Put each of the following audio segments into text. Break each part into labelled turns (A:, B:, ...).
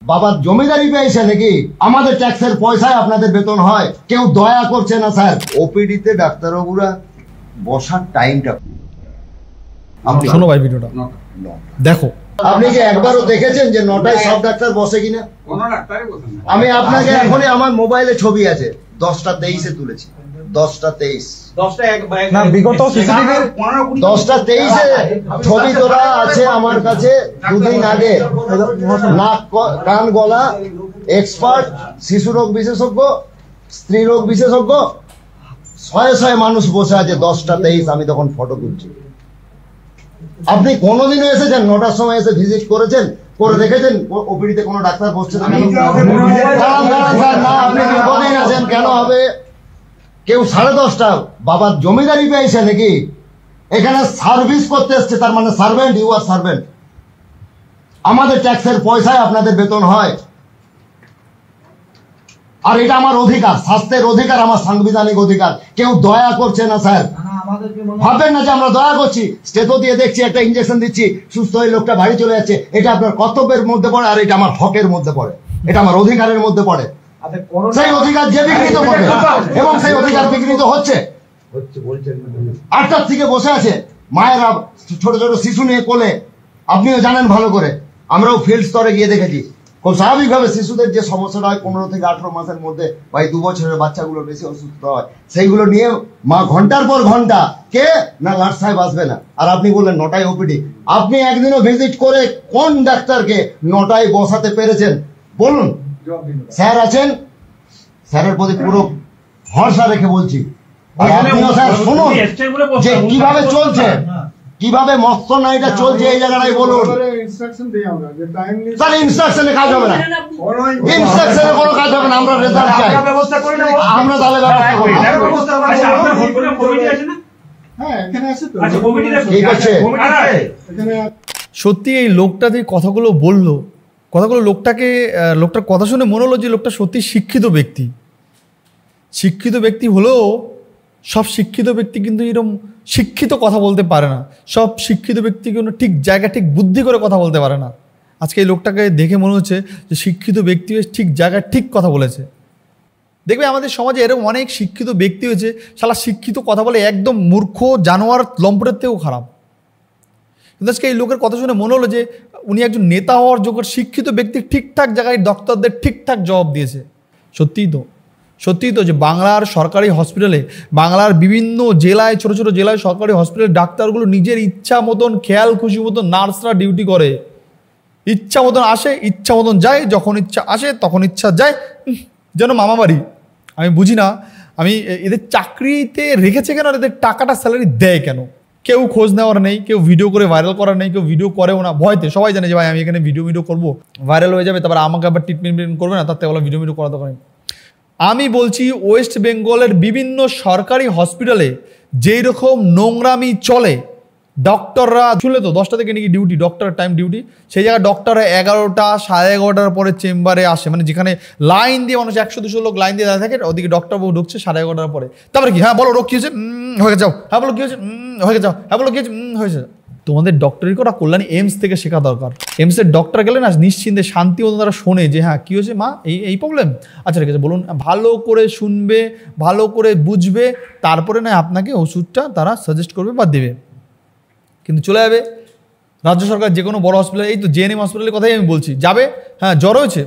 A: বাবার জমিদারি পেয়েছে নাকি? আমাদের ট্যাক্সের পয়সায় আপনাদের বেতন হয়, কেউ দয়া করছে না স্যার। ওপিডিতে ডাক্তারবাবুরা বসার টাইমটা
B: শোনো ভাই, ভিডিওটা দেখো।
A: আপনি কি একবারও দেখেছেন যে 9টায় সব ডাক্তার বসে কিনা? আমি আপনাকে এখনই আমার মোবাইলে ছবি আছে, 10টা 23-এ তুলেছি। 10টা 23
B: না, বিগত
A: 10টা 23-এ ছবি তোলা আছে আমার কাছে। দুদিন আগে নাক কান গলা এক্সপার্ট, শিশু রোগ বিশেষজ্ঞ, স্ত্রী রোগ বিশেষজ্ঞ, শয়ে শয়ে মানুষ বসে আছে। 10টা 23 আমি তখন ফটো তুলছি। আপনি কোনোদিনও এসেছেন 9টার সময় এসে ভিজিট করেছেন, করে দেখেছেন ওপিডিতে কোনো ডাক্তার বসছে না? আপনি দীর্ঘদিন আছেন, কেন হবে? কেউ 10:30টা বাবার জমিদারি পেয়েছে নাকি? এখানে সার্ভিস করতে এসছে, তার মানে সার্ভেন্ট, ইউ আর সার্ভেন্ট। আমাদের ট্যাক্সের পয়সায় আপনাদের বেতন হয়, আর এটা আমার অধিকার, স্বাস্থ্যের অধিকার, আমার সাংবিধানিক অধিকার। কেউ দয়া করছে না স্যার, ভাববেন না যে আমরা দয়া করছি। স্টেথো দিয়ে দেখছি, একটা ইনজেকশন দিচ্ছি, সুস্থ হয়ে লোকটা বাড়ি চলে যাচ্ছে। এটা আপনার কর্তব্যের মধ্যে পড়ে, আর এটা আমার হকের মধ্যে পড়ে, এটা আমার অধিকারের মধ্যে পড়ে। সেই অধিকার যে বিঘ্নিত করবে, এবং সেই অধিকার বিঘ্নিত হচ্ছে। 8টার থেকে বসে আছে মায়েরা ছোট ছোট শিশু নিয়ে কোলে। আপনিও জানেন ভালো করে, আমরাও ফিল্ড স্তরে গিয়ে দেখেছি। খুব স্বাভাবিকভাবে শিশুদের যে সমস্যাটা হয় 15 থেকে 18 মাসের মধ্যে, বা 2 বছরের বাচ্চাগুলো বেশি অসুস্থ হয়, সেইগুলো নিয়ে মা ঘন্টার পর ঘন্টা, কে না লাট সাহেব আসবে না। আর আপনি বললেন 9টায় ওপিডি। আপনি একদিনও ভিজিট করে কোন ডাক্তারকে 9টায় বসাতে পেরেছেন বলুন? স্যার আছেন, স্যারের প্রতি পুরো ভরসা রেখে বলছি। আপনিও স্যার শুনুন যে কিভাবে চলছে, কিভাবে মস্ত নাইটা চলছে এই জায়গাটাই বলুন। স্যার ইনস্ট্রাকশনে কাজ হবে না, ইনস্ট্রাকশনে কোনো কাজ হবে না। আমরা রেজাল্ট চাই, আমরা তাহলে ব্যবস্থা করি। ঠিক আছে।
B: সত্যি এই লোকটা যে কথাগুলো বললো, কথাগুলো লোকটার কথা শুনে মনে হলো যে লোকটা সত্যি শিক্ষিত ব্যক্তি। শিক্ষিত ব্যক্তি হলেও সব শিক্ষিত ব্যক্তি কিন্তু এরকম শিক্ষিত কথা বলতে পারে না। সব শিক্ষিত ব্যক্তি কিন্তু ঠিক জায়গা, ঠিক বুদ্ধি করে কথা বলতে পারে না। আজকে এই লোকটাকে দেখে মনে হচ্ছে যে শিক্ষিত ব্যক্তি হয়ে ঠিক জায়গায় ঠিক কথা বলেছে। দেখবে আমাদের সমাজে এরকম অনেক শিক্ষিত ব্যক্তি হয়েছে, শালা শিক্ষিত কথা বলে একদম মূর্খ জানোয়ার লম্পটের থেকেও খারাপ। কিন্তু আজকে এই লোকের কথা শুনে মনে হলো যে উনি একজন নেতা হওয়ার যোগ্য শিক্ষিত ব্যক্তি, ঠিকঠাক জায়গায় ডক্টরদের ঠিকঠাক জবাব দিয়েছে। সত্যিই তো যে বাংলার সরকারি হসপিটালে, বাংলার বিভিন্ন জেলায়, ছোট ছোট জেলায় সরকারি হসপিটালে ডাক্তারগুলো নিজের ইচ্ছা মতন, খেয়াল খুশি মতন নার্সরা ডিউটি করে। ইচ্ছা মতন আসে, ইচ্ছা মতন যায়, যখন ইচ্ছা আসে তখন ইচ্ছা যায়, যেন মামা বাড়ি। আমি বুঝি না, আমি এদের চাকরিতে রেখেছে কেন, এদের টাকাটা স্যালারি দেয় কেন? কেউ খোঁজ নেওয়ার নেই, কেউ ভিডিও করে ভাইরাল করার নেই, কেউ ভিডিও করেও না ভয়তে। সবাই জানে যে ভাই আমি এখানে ভিডিও করবো, ভাইরাল হয়ে যাবে, তারপর আমাকে আবার ট্রিটমেন্ট করবে না, তার থেকে ভিডিও করা দরকার নেই। আমি বলছি ওয়েস্ট বেঙ্গলের বিভিন্ন সরকারি হসপিটালে যেই রকম নোংরামি চলে, ডক্টররা শুনলে তো 10টা থেকে নাকি ডিউটি, ডক্টর টাইম ডিউটি, সেই জায়গায় ডক্টররা 11টা, 11:30 পরে চেম্বারে আসে। মানে যেখানে লাইন দিয়ে মানুষ 100-200 লোক লাইন দিয়ে দাঁড়িয়ে থাকে, ওদিকে ডক্টরবাবু ঢুকছে 11:30 পরে। তারপরে কি, হ্যাঁ বলো রোগ কী হয়েছে, হয়ে যাও, হ্যাঁ বলো কী হয়েছে, হয়ে যাও, হ্যাঁ বলো কী হয়েছে, হয়েছে। তোমাদের ডক্টরি করা কল্যাণী এইমস থেকে শেখা দরকার। এইমসের ডক্টর গেলে না নিশ্চিন্তে শান্তি মতো তারা শোনে যে হ্যাঁ কী হয়েছে মা, এই প্রবলেম, আচ্ছা ঠিক আছে বলুন, ভালো করে শুনবে, ভালো করে বুঝবে, তারপরে না আপনাকে ওষুধটা তারা সাজেস্ট করবে বা দেবে। কিন্তু চলে যাবে রাজ্য সরকার যে কোনো বড় হসপিটালে, এই তো জেএনএম হসপিটালের কথাই আমি বলছি, যাবে, হ্যাঁ জ্বর হয়েছে,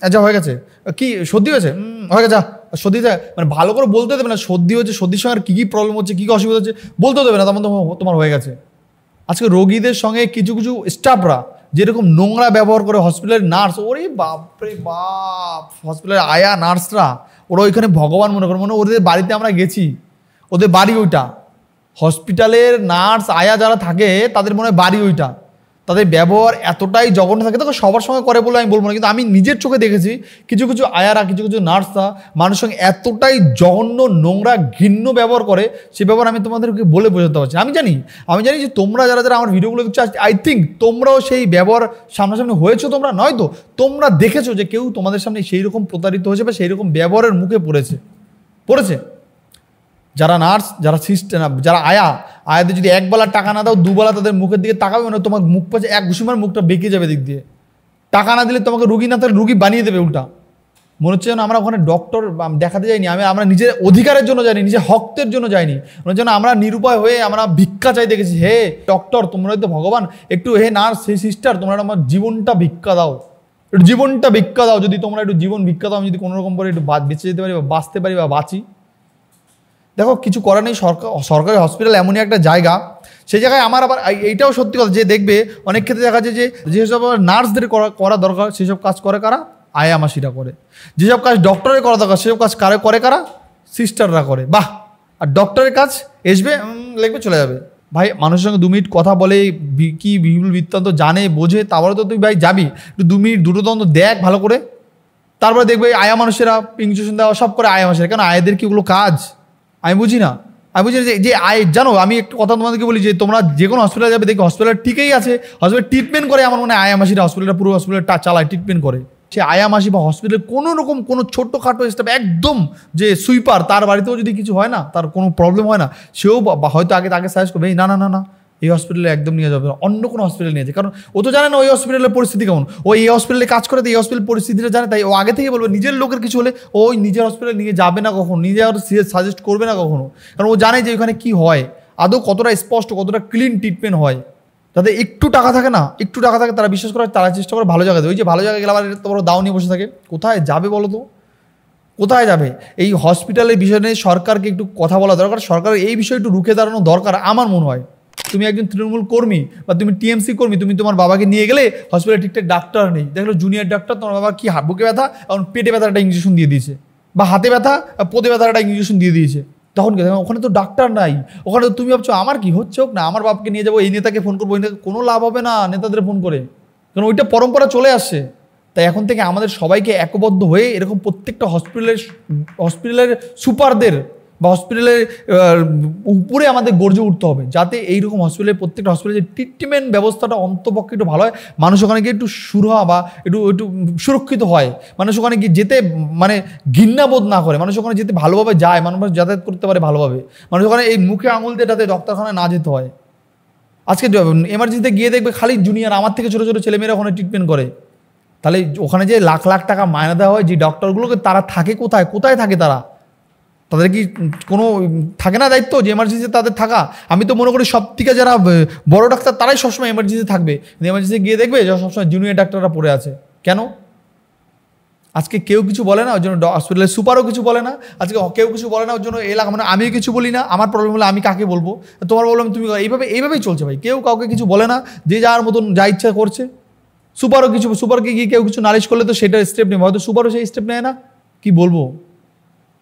B: আচ্ছা হয়ে গেছে, কি সর্দি হয়েছে, হয়ে গেছে, সর্দিতে মানে ভালো করে বলতে দেবে না সর্দি হচ্ছে, সর্দির সঙ্গে আর কী কী প্রবলেম হচ্ছে, কী কী অসুবিধা হচ্ছে বলতে দেবে না, তেমন তোমার হয়ে গেছে। আজকে রোগীদের সঙ্গে কিছু কিছু স্টাফরা যেরকম নোংরা ব্যবহার করে, হসপিটালের নার্স, ওরে বাপরে বাপ, হসপিটালের আয়া নার্সরা, ওরা ওইখানে ভগবান মনে করে, ওদের বাড়িতে আমরা গেছি, ওদের বাড়ি ওইটা। হসপিটালের নার্স আয়া যারা থাকে তাদের মনে হয় বাড়ি ওইটা। তাদের ব্যবহার এতটাই জঘন্য থাকে, তখন সবার সঙ্গে করে বলে আমি বলবো না, কিন্তু আমি নিজের চোখে দেখেছি কিছু কিছু আয়ারা, কিছু কিছু নার্সরা মানুষের সঙ্গে এতটাই জঘন্য, নোংরা, ঘৃণ্য ব্যবহার করে, সে ব্যবহার আমি তোমাদেরকে বলে বোঝাতে পারছি। আমি জানি যে তোমরা যারা যারা আমার ভিডিওগুলো দেখছো, আই থিঙ্ক তোমরাও সেই ব্যবহার সামনাসামনি হয়েছো, তোমরা নয়তো তোমরা দেখেছো যে কেউ তোমাদের সামনে সেই রকম প্রতারিত হয়েছে বা সেই রকম ব্যবহারের মুখে পড়েছে। যারা নার্স, যারা সিস্টার, যারা আয়াদের যদি একবেলা টাকা না দাও, দুবেলা তাদের মুখের দিকে তাকাবে, মানে তোমার মুখ পাশে এক ঘুষি মার মুখটা বেঁকে যাবে দিক দিয়ে। টাকা না দিলে তোমাকে রুগী না তাহলে রুগী বানিয়ে দেবে উল্টা। মনে হচ্ছে যেন আমরা ওখানে ডক্টর দেখাতে যাইনি, আমরা নিজের অধিকারের জন্য যাইনি, নিজের হকের জন্য যাইনি, মনে হচ্ছে আমরা নিরুপায় হয়ে আমরা ভিক্ষা চাই দেখেছি। হে ডক্টর তোমরাই তো ভগবান, একটু হে নার্স, হে সিস্টার, তোমরা আমার জীবনটা ভিক্ষা দাও, একটু জীবনটা ভিক্ষা দাও। যদি তোমরা একটু জীবন ভিক্ষা দাও, আমি যদি কোনো রকম করে একটু বেঁচে যেতে পারি বা বাঁচতে পারি বা বাঁচি। দেখো কিছু করার নেই, সরকারি হসপিটাল এমনই একটা জায়গা, সেই জায়গায় আমার আবার এইটাও সত্যি কথা যে দেখবে অনেক ক্ষেত্রে দেখা যায় যে যেসব নার্সদের করা দরকার সেসব কাজ করে কারা, আয়া মাসিরা করে। যেসব কাজ ডক্টরের করা দরকার সেসব কাজ করে কারা, সিস্টাররা করে। বাহ! আর ডক্টরের কাজ আসবে লিখবে চলে যাবে। ভাই মানুষের সঙ্গে 2 মিনিট কথা বলে কি বিপুল বৃত্তান্ত জানে বোঝে, তারপরে তো তুই ভাই যাবি একটু 2 মিনিট দুটো দ্বন্দ্ব দেখ ভালো করে, তারপরে দেখবে আয়া মানুষেরা ইঞ্জেকশন দেওয়া সব করে আয়া মানুষেরা। কেন আয়াদের কি ওগুলো কাজ? আমি বুঝি না যে আয় জানো। আমি একটু কথা তোমাদেরকে বলি যে তোমরা যে কোনো হসপিটালে যাবে দেখবে হসপিটাল ঠিকই আছে, হসপিটাল ট্রিটমেন্ট করে। আমার মনে হয় আয়া মাসিরা হসপিটালটা পুরো হসপিটালটা চালায়, ট্রিটমেন্ট করে। সে আয়া মাসি বা হসপিটালে কোনো রকম কোনো ছোট্টখাটো স্টাফ একদম যে সুইপার, তার বাড়িতেও যদি কিছু হয় না, তার কোনো প্রবলেম হয় না, সেও হয়তো আগে তাকে সাজেস্ট করবে না না না না এই হসপিটালে একদম নিয়ে যাবে, অন্য কোনো হসপিটালে নিয়ে যায়। কারণ ও তো জানে না ওই হসপিটালের পরিস্থিতি কেমন, ও এই হসপিটালে কাজ করে, এই হসপিটাল পরিস্থিতিটা জানে, তাই ও আগে থেকে বলবে। নিজের লোকের কিছু হলে ওই নিজের হসপিটালে নিয়ে যাবে না কখনো, নিজে আর সাজেস্ট করবে না কখনো, কারণ ও জানে যে ওখানে কী হয়, আদৌ কতটা স্পষ্ট, কতটা ক্লিন ট্রিটমেন্ট হয়। তাদের একটু টাকা থাকে না, একটু টাকা থাকে, তারা বিশ্বাস করে, তারা চেষ্টা করে ভালো জায়গায়। ওই যে ভালো জায়গায় গেলে আবার তোমার দাও নিয়ে বসে থাকে, কোথায় যাবে বলো তো, কোথায় যাবে? এই হসপিটালের বিষয় নিয়ে সরকারকে একটু কথা বলা দরকার, সরকারের এই বিষয়ে একটু রুখে দাঁড়ানো দরকার আমার মনে হয়। তুমি একজন তৃণমূল কর্মী বা তুমি টিএমসি কর্মী, তুমি তোমার বাবাকে নিয়ে গেলে হসপিটালে ঠিকঠাক ডাক্তার নেই, দেখলো জুনিয়র ডাক্তার তোমার বাবা কি বুকে ব্যথা এবং পেটে ব্যথার একটা ইঞ্জেকশন দিয়ে দিয়েছে, বা হাতে ব্যথা পোদে ব্যথার একটা ইঞ্জেকশন দিয়ে দিয়েছে, তখন কি ওখানে তো ডাক্তার নাই, ওখানে তো তুমি ভাবছো আমার কি হচ্ছে হোক না, আমার বাপকে নিয়ে যাবো, এই নেতাকে ফোন করবো, এই নেতাকে, কোনো লাভ হবে না নেতাদের ফোন করে, কারণ ওইটা পরম্পরা চলে আসছে। তাই এখন থেকে আমাদের সবাইকে একবদ্ধ হয়ে এরকম প্রত্যেকটা হসপিটালের সুপারদের বা হসপিটালের উপরে আমাদের গর্জে উঠতে হবে, যাতে এইরকম হসপিটালের প্রত্যেকটা হসপিটালের ট্রিটমেন্ট ব্যবস্থাটা অন্তপক্ষে একটু ভালো হয়, মানুষ ওখানে গিয়ে একটু সুরহা বা একটু সুরক্ষিত হয়, মানুষ ওখানে গিয়ে যেতে মানে ঘৃণাবোধ না করে, মানুষ ওখানে যেতে ভালোভাবে যায়, মানুষ যাতায়াত করতে পারে ভালোভাবে, মানুষ ওখানে এই মুখে আঙুল দিয়ে যাতে ডক্টরখানায় না যেতে হয়। আজকে এমার্জেন্সিতে গিয়ে দেখবে খালি জুনিয়র, আমার থেকে ছোটো ছোটো ছেলেমেয়েরা ওখানে ট্রিটমেন্ট করে। তাহলে ওখানে যে লাখ লাখ টাকা মায়না দেওয়া হয় যে ডক্টরগুলোকে, তারা থাকে কোথায়, কোথায় থাকে তারা? তাদের কি কোনো থাকে না দায়িত্ব যে এমার্জেন্সিতে তাদের থাকা? আমি তো মনে করি সব থেকে যারা বড় ডাক্তার তারাই সবসময় এমার্জেন্সি থাকবে, এমার্জেন্সি গিয়ে দেখবে যে সবসময় জুনিয়র ডাক্তাররা পড়ে আছে। কেন? আজকে কেউ কিছু বলে না, ওর জন্য হসপিটালের সুপারও কিছু বলে না, আজকে কেউ কিছু বলে না, ওর জন্য এলাকা মানে আমিও কিছু বলি না, আমার প্রবলেম হলে আমি কাকে বলবো? তোমার বললাম তুমি, এইভাবেই চলছে ভাই, কেউ কাউকে কিছু বলে না, যে যার মতন যা ইচ্ছা করছে। সুপারকে গিয়ে কেউ কিছু নালিশ করলে তো সেটার স্টেপ নেবে, হয়তো সুপারও সেই স্টেপ নেয় না। কি বলবো,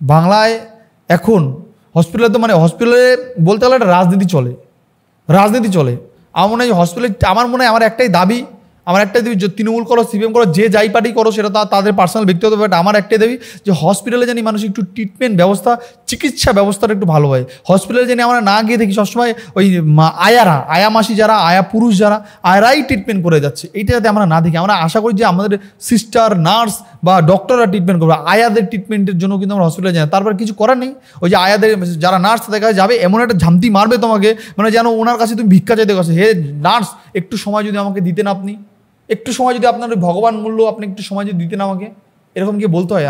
B: বাংলায় এখন হসপিটালে তো মানে হসপিটালে বলতে গেলে একটা রাজনীতি চলে। আমার মনে হয় হসপিটালে, আমার একটাই দাবি, তৃণমূল করো, সিপিএম করো, যে যাই পার্টি করো, সেটা তাদের পার্সোনাল ব্যক্তিগত ব্যাপার। আমার একটাই দাবি যে হসপিটালে জানি মানুষ একটু ট্রিটমেন্ট ব্যবস্থা, চিকিৎসা ব্যবস্থাটা একটু ভালো হয়। হসপিটালে জানি আমরা না গিয়ে দেখি সবসময় ওই আয়া মাসি যারা, আয়া পুরুষ যারা, আয়ারাই ট্রিটমেন্ট করে যাচ্ছে, এইটা যাতে আমরা না দেখি। আমরা আশা করি যে আমাদের সিস্টার, নার্স বা ডক্টররা ট্রিটমেন্ট করবে। আয়াদের ট্রিটমেন্টের জন্য কিন্তু আমরা হসপিটালে যাই, তারপর কিছু করার নেই। ওই যে আয়াদের যারা নার্স, তাদের কাছে যাবে, এমন একটা ঝামতি মারবে তোমাকে, মানে যেন ওনার কাছে তুমি ভিক্ষা চাইতে গেছো। হে নার্স, একটু সময় যদি আমাকে দিতেন, আপনি একটু সময় যদি, আপনার ভগবান মূল্য, আপনি একটু সময় যদি দিতেন আমাকে, এরকম কি বলতে হয়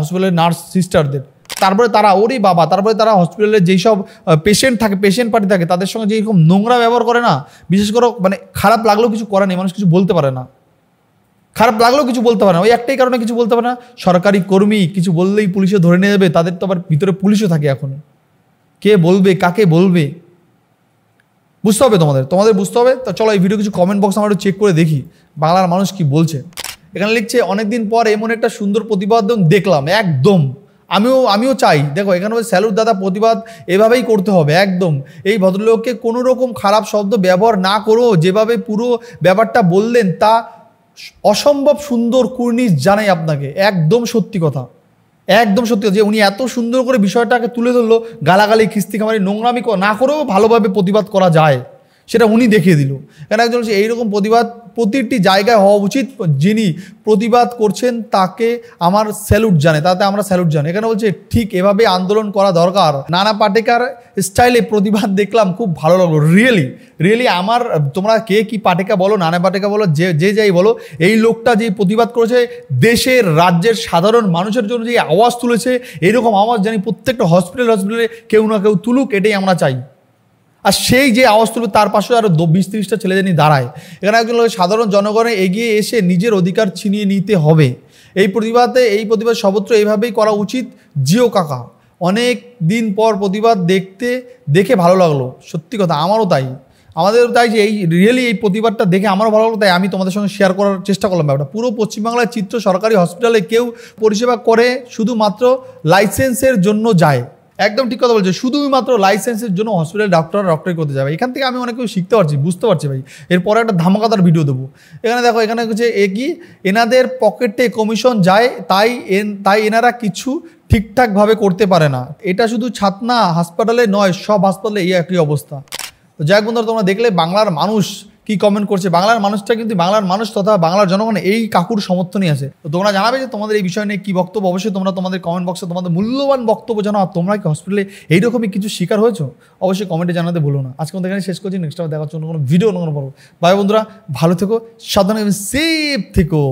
B: হসপিটালের নার্স সিস্টারদের। তারপরে তারা ওরে বাবা, তারপরে তারা হসপিটালে যেই সব পেশেন্ট পার্টি থাকে, তাদের সঙ্গে যেরকম নোংরা ব্যবহার করে না, বিশেষ করে মানে খারাপ লাগলেও কিছু করার নেই, মানুষ কিছু বলতে পারে না, ওই একটাই কারণে কিছু বলতে পারে না। সরকারি কর্মী কিছু বললেই পুলিশে ধরে নিয়ে যাবে, তাদের তো আবার ভিতরে পুলিশও থাকে। এখন কে বলবে, কাকে বলবে, বুঝতে হবে তোমাদের বুঝতে হবে। তো চলো এই ভিডিও কিছু কমেন্ট বক্স আমরা একটু চেক করে দেখি বাংলার মানুষ কি বলছে। এখানে লিখছে, অনেকদিন পর এমন একটা সুন্দর প্রতিবেদন দেখলাম, একদম আমিও চাই। দেখো এখানে স্যালুট দাদা, প্রতিবাদ এভাবেই করতে হবে একদম। এই ভদ্রলোককে কোনো রকম খারাপ শব্দ ব্যবহার না করো, যেভাবে পুরো ব্যাপারটা বললেন তা অসম্ভব সুন্দর, কুর্নিশ জানাই আপনাকে। একদম সত্যি কথা যে উনি এত সুন্দর করে বিষয়টাকে তুলে ধরলো, গালাগালি, খিস্তি খামারি, নোংরামি না করেও ভালোভাবে প্রতিবাদ করা যায়, সেটা উনি দেখিয়ে দিল। কেন একজন হচ্ছে এইরকম প্রতিবাদ প্রতিটি জায়গায় হওয়া উচিত। যিনি প্রতিবাদ করছেন তাকে আমার স্যালুট জানে, তাতে আমরা স্যালুট জানি। এখানে বলছে ঠিক এভাবে আন্দোলন করা দরকার। নানা পাটেকার স্টাইলে প্রতিবাদ দেখলাম, খুব ভালো লাগলো। রিয়েলি আমার, তোমরা কে কি পাটেকা বলো, নানা পাটেকা বলো, যে যাই বলো, এই লোকটা যে প্রতিবাদ করেছে, দেশের রাজ্যের সাধারণ মানুষের জন্য যে আওয়াজ তুলেছে, এইরকম আওয়াজ জানি প্রত্যেকটা হসপিটালে কেউ না কেউ তুলুক, এটাই আমরা চাই। আর সেই যে আওয়াজ তুলবে তার পাশে আরও 20-30টা ছেলে জানি দাঁড়ায়। এখানে একজন সাধারণ জনগণে এগিয়ে এসে নিজের অধিকার ছিনিয়ে নিতে হবে। এই প্রতিবাদ সর্বত্র এইভাবেই করা উচিত। জিও কাকা অনেক দিন পর প্রতিবাদ দেখে ভালো লাগলো, সত্যি কথা আমারও তাই, আমাদেরও তাই। যে এই প্রতিবাদটা দেখে আমারও ভালো লাগলো, তাই আমি তোমাদের সঙ্গে শেয়ার করার চেষ্টা করলাম ব্যাপারটা। পুরো পশ্চিমবাংলার চিত্র, সরকারি হসপিটালে কেউ পরিষেবা করে শুধুমাত্র লাইসেন্সের জন্য যায়। একদম ঠিক কথা বলছে, শুধুমাত্র লাইসেন্সের জন্য হসপিটাল ডক্টরি করতে যাবে। এখান থেকে আমি অনেক কিছু শিখতে পারছি, বুঝতে পারছি ভাই। এরপরে একটা ধামাকাদার ভিডিও দেবো। এখানে দেখো, এখানে হচ্ছে এনাদের পকেটে কমিশন যায়, তাই এনারা কিছু ঠিকঠাকভাবে করতে পারে না। এটা শুধু ছাতনা হাসপাতালে নয়, সব হাসপাতালে এই একই অবস্থা। তো যাই হোক বন্ধুরা, তোমরা দেখলে বাংলার মানুষ কি কমেন্ট করছে। বাংলার মানুষটা কিন্তু, বাংলার মানুষ তথা বাংলার জনগণ এই কাকুর সমর্থনই আছে। তো তোমরা জানাবে যে তোমাদের এই বিষয় নিয়ে কী বক্তব্য। অবশ্যই তোমরা তোমাদের কমেন্ট বক্সে তোমাদের মূল্যবান বক্তব্য জানাও। আর তোমরা কি হসপিটালে এইরকমই কিছু শিকার হয়েছো, অবশ্যই কমেন্টে জানাতে ভুলো না। আজকে আমাদের এখানে শেষ করছি, নেক্সট টাইম দেখার জন্য কোনো ভিডিও অন্য কোনো পড়বো। বাই বন্ধুরা, ভালো থেকো, সাবধানে সেফ থেকো।